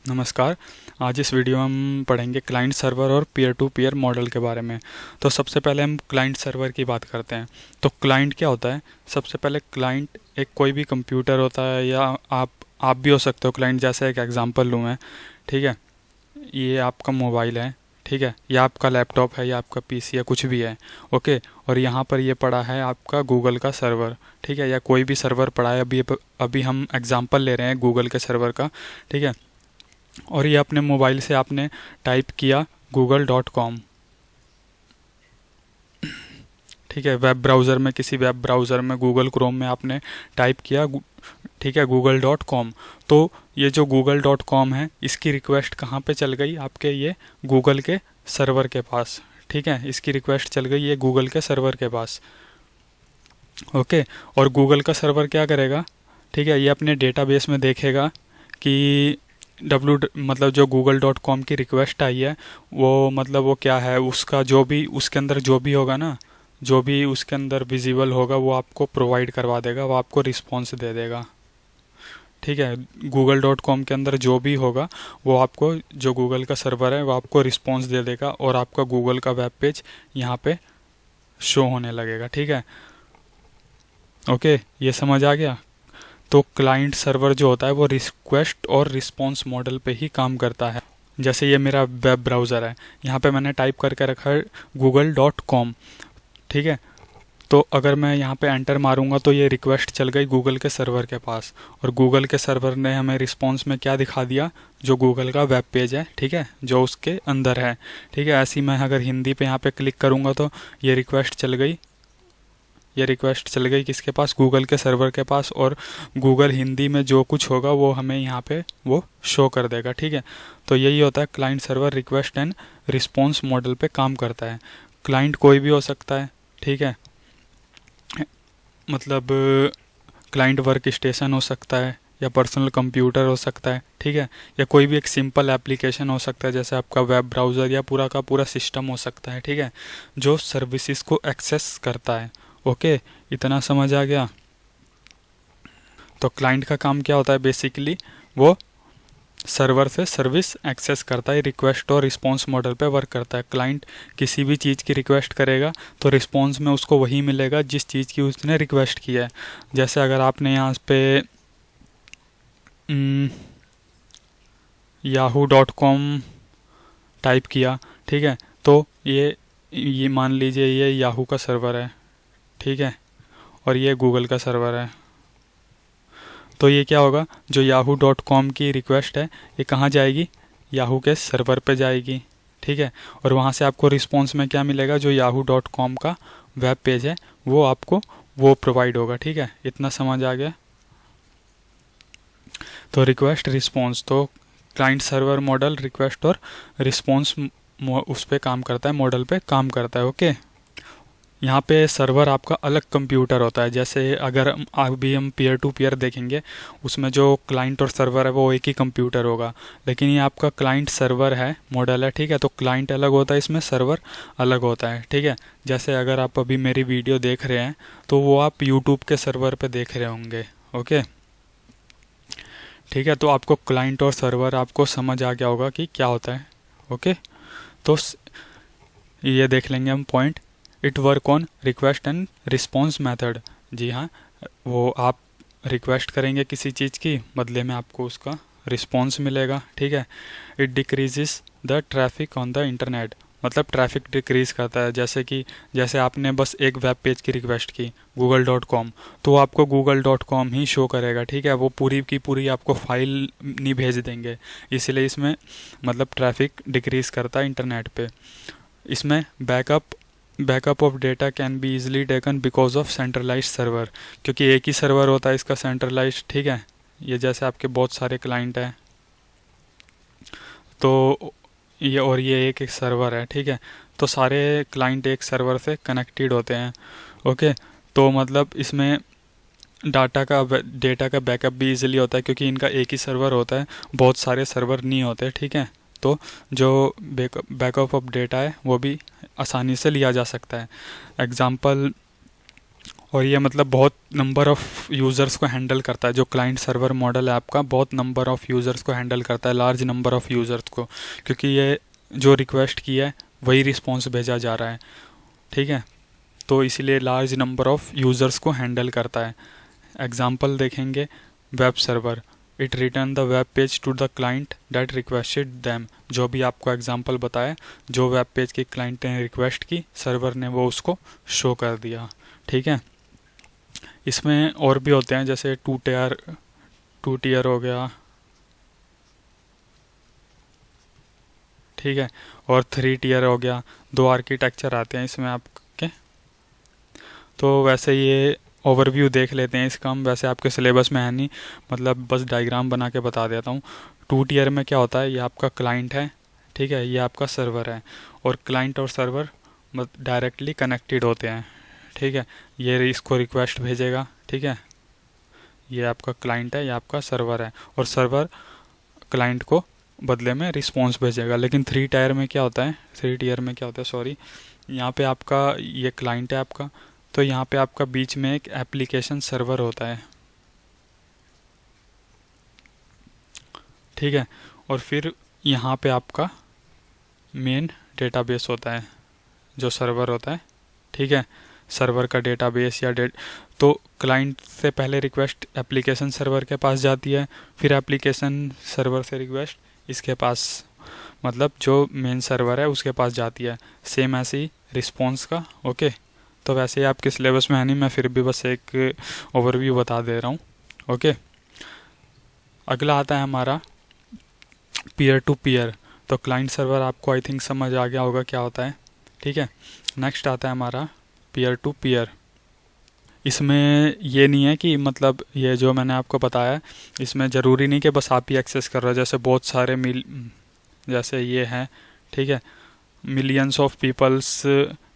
नमस्कार। आज इस वीडियो में हम पढ़ेंगे क्लाइंट सर्वर और पीयर टू पीयर मॉडल के बारे में। तो सबसे पहले हम क्लाइंट सर्वर की बात करते हैं। तो क्लाइंट क्या होता है? सबसे पहले क्लाइंट एक कोई भी कंप्यूटर होता है, या आप भी हो सकते हो क्लाइंट। जैसे एक एग्जांपल लूँ मैं, ठीक है। ये आपका मोबाइल है, ठीक है, या आपका लैपटॉप है, या आपका पीसी है, कुछ भी है, ओके। और यहाँ पर ये पड़ा है आपका गूगल का सर्वर, ठीक है, या कोई भी सर्वर पड़ा है। अभी हम एग्जांपल ले रहे हैं गूगल के सर्वर का, ठीक है। और ये अपने मोबाइल से आपने टाइप किया google.com, ठीक है। वेब ब्राउज़र में, किसी वेब ब्राउज़र में, गूगल क्रोम में आपने टाइप किया, ठीक है, google.com। तो ये जो google.com है, इसकी रिक्वेस्ट कहाँ पे चल गई? आपके ये गूगल के सर्वर के पास, ठीक है। इसकी रिक्वेस्ट चल गई ये गूगल के सर्वर के पास, ओके। और गूगल का सर्वर क्या करेगा? ठीक है, ये अपने डेटाबेस में देखेगा कि मतलब जो google.com की रिक्वेस्ट आई है, वो मतलब वो क्या है, उसका जो भी उसके अंदर जो भी होगा ना, जो भी उसके अंदर विजिबल होगा, वो आपको प्रोवाइड करवा देगा, वो आपको रिस्पॉन्स दे देगा, ठीक है। google.com के अंदर जो भी होगा, वो आपको, जो गूगल का सर्वर है, वो आपको रिस्पॉन्स दे देगा, और आपका गूगल का वेब पेज यहाँ पे शो होने लगेगा, ठीक है। ओके, ये समझ आ गया? तो क्लाइंट सर्वर जो होता है वो रिक्वेस्ट और रिस्पॉन्स मॉडल पे ही काम करता है। जैसे ये मेरा वेब ब्राउज़र है, यहाँ पे मैंने टाइप करके रखा है google.com, ठीक है। तो अगर मैं यहाँ पे एंटर मारूंगा तो ये रिक्वेस्ट चल गई गूगल के सर्वर के पास, और गूगल के सर्वर ने हमें रिस्पॉन्स में क्या दिखा दिया? जो गूगल का वेब पेज है, ठीक है, जो उसके अंदर है, ठीक है। ऐसी मैं अगर हिंदी पे यहाँ पे क्लिक करूँगा तो ये रिक्वेस्ट चल गई, ये रिक्वेस्ट चल गई किसके पास? गूगल के सर्वर के पास। और गूगल हिंदी में जो कुछ होगा वो हमें यहाँ पे वो शो कर देगा, ठीक है। तो यही होता है client server request and response model पे काम करता है। क्लाइंट कोई भी हो सकता है, ठीक है। मतलब क्लाइंट वर्क स्टेशन हो सकता है, या पर्सनल कंप्यूटर हो सकता है, ठीक है, या कोई भी एक सिंपल एप्लीकेशन हो सकता है, जैसे आपका वेब ब्राउज़र, या पूरा का पूरा सिस्टम हो सकता है, ठीक है, जो सर्विसेज को एक्सेस करता है। ओके, इतना समझ आ गया? तो क्लाइंट का काम क्या होता है? बेसिकली वो सर्वर से सर्विस एक्सेस करता है, रिक्वेस्ट और रिस्पॉन्स मॉडल पे वर्क करता है। क्लाइंट किसी भी चीज़ की रिक्वेस्ट करेगा तो रिस्पॉन्स में उसको वही मिलेगा जिस चीज़ की उसने रिक्वेस्ट की है। जैसे अगर आपने यहाँ पे yahoo.com टाइप किया, ठीक है, तो ये मान लीजिए ये याहू का सर्वर है, ठीक है, और ये गूगल का सर्वर है। तो ये क्या होगा? जो yahoo.com की रिक्वेस्ट है, ये कहाँ जाएगी? याहू के सर्वर पे जाएगी, ठीक है। और वहाँ से आपको रिस्पॉन्स में क्या मिलेगा? जो yahoo.com का वेब पेज है, वो आपको वो प्रोवाइड होगा, ठीक है। इतना समझ आ गया? तो रिक्वेस्ट रिस्पॉन्स, तो क्लाइंट सर्वर मॉडल रिक्वेस्ट और रिस्पॉन्स उस पर काम करता है, मॉडल पे काम करता है, ओके। यहाँ पे सर्वर आपका अलग कंप्यूटर होता है। जैसे अगर अभी हम पीयर टू पीयर देखेंगे, उसमें जो क्लाइंट और सर्वर है वो एक ही कंप्यूटर होगा। लेकिन ये आपका क्लाइंट सर्वर है, मॉडल है, ठीक है। तो क्लाइंट अलग होता है, इसमें सर्वर अलग होता है, ठीक है। जैसे अगर आप अभी मेरी वीडियो देख रहे हैं तो वो आप यूट्यूब के सर्वर पे देख रहे होंगे, ओके, ठीक है। तो आपको क्लाइंट और सर्वर आपको समझ आ गया होगा कि क्या होता है, ओके। तो ये देख लेंगे हम point. It work on request and response method. जी हाँ, वो आप रिक्वेस्ट करेंगे किसी चीज़ की, बदले में आपको उसका रिस्पॉन्स मिलेगा, ठीक है। It decreases the traffic on the internet, मतलब ट्रैफिक डिक्रीज करता है। जैसे आपने बस एक वेब पेज की रिक्वेस्ट की google.com, तो आपको google.com ही शो करेगा, ठीक है। वो पूरी की पूरी आपको फाइल नहीं भेज देंगे, इसलिए इसमें मतलब ट्रैफिक डिक्रीज करता है इंटरनेट पे। इसमें backup of data can be easily taken because of centralised server, क्योंकि एक ही सर्वर होता है इसका सेंट्रलाइज्ड, ठीक है। ये जैसे आपके बहुत सारे क्लाइंट हैं, तो ये एक सर्वर है, ठीक है। तो सारे क्लाइंट एक सर्वर से कनेक्टेड होते हैं, ओके। तो मतलब इसमें डेटा का बैकअप भी इजीली होता है, क्योंकि इनका एक ही सर्वर होता है, बहुत सारे सर्वर नहीं होते, ठीक है। तो जो बैकअप ऑफ डेटा है वो भी आसानी से लिया जा सकता है। एग्जांपल और ये मतलब बहुत नंबर ऑफ़ यूज़र्स को हैंडल करता है। जो क्लाइंट सर्वर मॉडल है आपका बहुत नंबर ऑफ़ यूज़र्स को हैंडल करता है, लार्ज नंबर ऑफ़ यूज़र्स को, क्योंकि ये जो रिक्वेस्ट की है वही रिस्पॉन्स भेजा जा रहा है, ठीक है। तो इसीलिए लार्ज नंबर ऑफ़ यूज़र्स को हैंडल करता है। एग्जाम्पल देखेंगे, web server, it return the web page to the client that requested them. जो भी आपको एग्जाम्पल बताया, जो वेब पेज के क्लाइंट ने रिक्वेस्ट की, सर्वर ने वो उसको शो कर दिया, ठीक है। इसमें और भी होते हैं, जैसे टू टीयर हो गया, ठीक है, और 3 टीयर हो गया। 2 आर्किटेक्चर आते हैं इसमें आपके। तो वैसे ये ओवरव्यू देख लेते हैं इसका हम, वैसे आपके सिलेबस में है नहीं, मतलब बस डायग्राम बना के बता देता हूँ। 2 टीयर में क्या होता है, ये आपका क्लाइंट है, ठीक है, ये आपका सर्वर है, और क्लाइंट और सर्वर डायरेक्टली कनेक्टेड होते हैं, ठीक है। ये इसको रिक्वेस्ट भेजेगा, ठीक है, ये आपका क्लाइंट है, ये आपका सर्वर है, और सर्वर क्लाइंट को बदले में रिस्पॉन्स भेजेगा। लेकिन 3 टायर में क्या होता है, 3 टीयर में क्या होता है, सॉरी, यहाँ पे आपका ये क्लाइंट है आपका, तो यहाँ पे आपका बीच में एक एप्लीकेशन सर्वर होता है, ठीक है, और फिर यहाँ पे आपका मेन डेटाबेस होता है, जो सर्वर होता है, ठीक है, सर्वर का डेटाबेस या तो क्लाइंट से पहले रिक्वेस्ट एप्लीकेशन सर्वर के पास जाती है, फिर एप्लीकेशन सर्वर से रिक्वेस्ट इसके पास, मतलब जो मेन सर्वर है उसके पास जाती है। सेम ऐसे ही रिस्पॉन्स का, ओके। तो वैसे ही आपके सिलेबस में है नहीं, मैं फिर भी बस एक ओवरव्यू बता दे रहा हूँ, ओके। अगला आता है हमारा पीयर टू पीयर। तो क्लाइंट सर्वर आपको आई थिंक समझ आ गया होगा क्या होता है, ठीक है। नेक्स्ट आता है हमारा पीयर टू पीयर। इसमें ये नहीं है कि मतलब ये जो मैंने आपको बताया, इसमें ज़रूरी नहीं कि बस आप ही एक्सेस कर रहे हो, जैसे बहुत सारे जैसे ये हैं, ठीक है, मिलियंस ऑफ पीपल्स,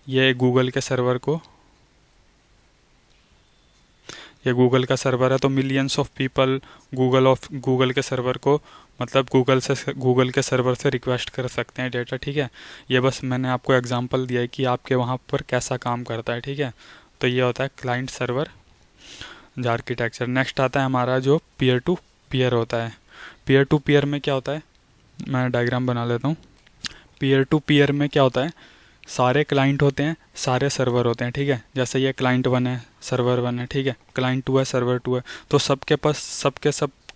ये गूगल के सर्वर को, ये गूगल का सर्वर है, तो मिलियंस ऑफ पीपल गूगल के सर्वर को, मतलब गूगल के सर्वर से रिक्वेस्ट कर सकते हैं डेटा, ठीक है। ये बस मैंने आपको एग्जांपल दिया है कि आपके वहाँ पर कैसा काम करता है, ठीक है। तो ये होता है क्लाइंट सर्वर आर्किटेक्चर। नेक्स्ट आता है हमारा जो पीयर टू पीयर होता है। पीयर टू पीयर में क्या होता है, मैं डायग्राम बना लेता हूँ। पीयर टू पीयर में क्या होता है, सारे क्लाइंट होते हैं, सारे सर्वर होते हैं, ठीक है। जैसे ये क्लाइंट 1 है, सर्वर 1 है, ठीक है, क्लाइंट 2 है, सर्वर 2 है। तो सबके पास सब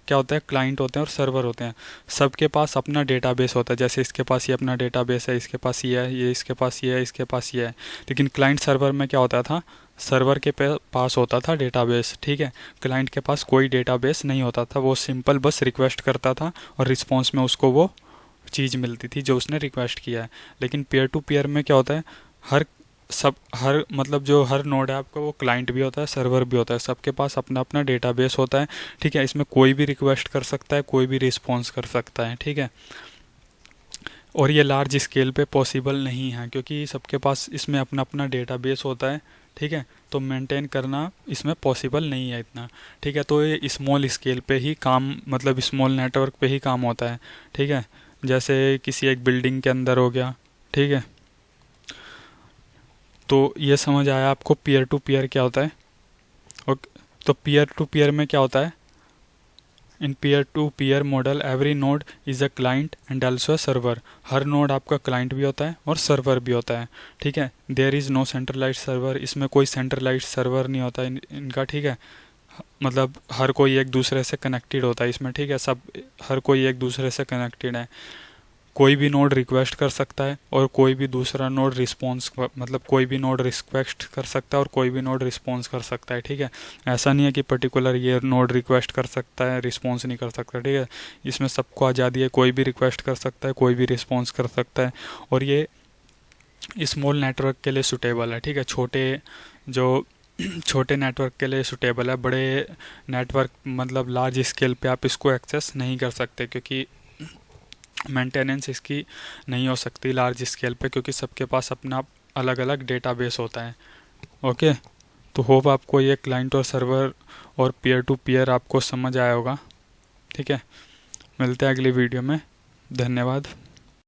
क्या होता है, क्लाइंट होते हैं और सर्वर होते हैं। सबके पास अपना डेटाबेस होता है, जैसे इसके पास ये अपना डेटाबेस है, इसके पास ये है, ये इसके पास ये है, इसके पास ये है। लेकिन क्लाइंट सर्वर में क्या होता था, सर्वर के पास होता था डेटाबेस, ठीक है। क्लाइंट के पास कोई डेटाबेस नहीं होता था, वो सिंपल बस रिक्वेस्ट करता था और रिस्पॉन्स में उसको वो चीज़ मिलती थी जो उसने रिक्वेस्ट किया है। लेकिन पीयर टू पीयर में क्या होता है, हर मतलब जो हर नोड है आपका, वो क्लाइंट भी होता है, सर्वर भी होता है, सबके पास अपना अपना डेटाबेस होता है, ठीक है। इसमें कोई भी रिक्वेस्ट कर सकता है, कोई भी रिस्पॉन्स कर सकता है, ठीक है। और ये लार्ज स्केल पे पॉसिबल नहीं है, क्योंकि सबके पास इसमें अपना अपना डेटाबेस होता है, ठीक है। तो मेंटेन करना इसमें पॉसिबल नहीं है इतना, ठीक है। तो ये स्मॉल स्केल पे ही काम, मतलब स्मॉल नेटवर्क पे ही काम होता है, ठीक है। जैसे किसी एक बिल्डिंग के अंदर हो गया, ठीक है। तो ये समझ आया आपको पीयर टू पीयर क्या होता है, ओके। तो पीयर टू पीयर में क्या होता है, in peer to peer model every node is a client and also a server. हर नोड आपका क्लाइंट भी होता है और सर्वर भी होता है, ठीक है। There is no centralised server, इसमें कोई सेंट्रलाइज्ड सर्वर नहीं होता इनका, ठीक है। मतलब हर कोई एक दूसरे से कनेक्टेड होता है इसमें, ठीक है। हर कोई एक दूसरे से कनेक्टेड है। कोई भी नोड रिक्वेस्ट कर सकता है और कोई भी दूसरा नोड रिस्पॉन्स, मतलब कोई भी नोड रिक्वेस्ट कर सकता है और कोई भी नोड रिस्पॉन्स कर सकता है, ठीक है। ऐसा नहीं है कि पर्टिकुलर ये नोड रिक्वेस्ट कर सकता है, रिस्पॉन्स नहीं कर सकता, ठीक है। इसमें सबको आज़ादी है, कोई भी रिक्वेस्ट कर सकता है, कोई भी रिस्पॉन्स कर सकता है। और ये स्मॉल नेटवर्क के लिए सुटेबल है, ठीक है। छोटे नेटवर्क के लिए सुटेबल है। बड़े नेटवर्क मतलब लार्ज स्केल पे आप इसको एक्सेस नहीं कर सकते, क्योंकि मेंटेनेंस इसकी नहीं हो सकती लार्ज स्केल पे, क्योंकि सबके पास अपना अलग अलग डेटाबेस होता है, ओके। तो होप आपको ये क्लाइंट और सर्वर और पीयर टू पीयर आपको समझ आया होगा, ठीक है। मिलते हैं अगली वीडियो में, धन्यवाद।